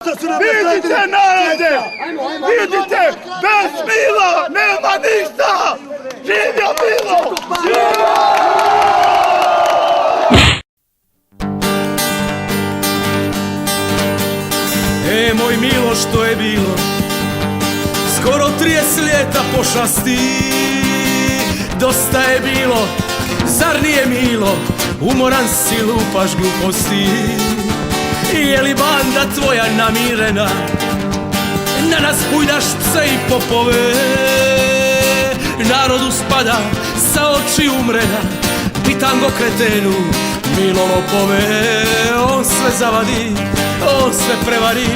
Vidite narode, vidite, bez Mila nema ništa! Živio Milo! Moj Milo, što je bilo? Skoro 30 ljeta pošasti. Dosta je bilo, zar nije Milo? Umoran si, lupaš gluposti. Je li banda tvoja namirena? Na nas bujdaš pse i popove. Narodu spada sa oči umrena. Pitango kretenu, Milo lopove. On sve zavadi, on sve prevari,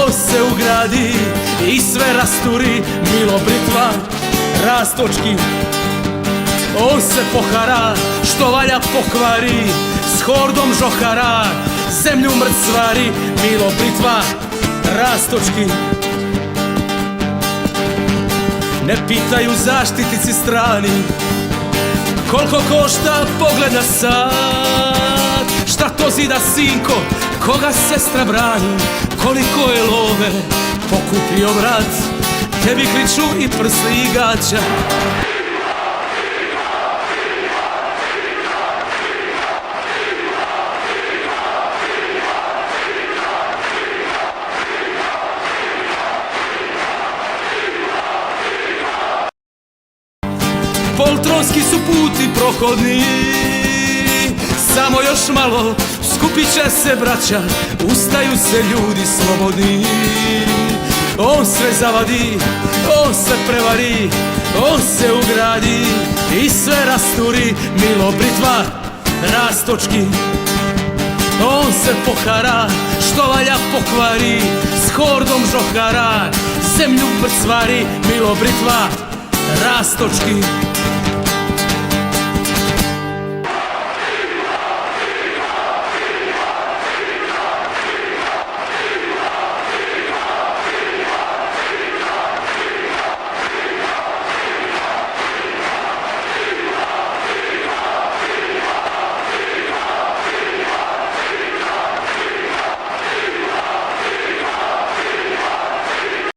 on se ugradi i sve rasturi. Milo britva, rastočki. On se pohara, što valja pokvari. S hordom žohara, zemlju mrcvari. Milo britva, rastočki. Ne pitaju zaštitici strani koliko košta pogled na sat. Šta to zida sinko, koga sestra brani, koliko je love pokupio brat. Tebi kriču i prsli i gaća. Poltronski su puti prohodni, samo još malo skupit će se braća, ustaju se ljudi slobodni. On sve zavadi, on sve prevari, on se ugradi i sve rasturi. Milo britva, rastočki. On se pohara, što valja pokvari, s hordom žohara, zemlju mrcvari. Milo britva, rastočki.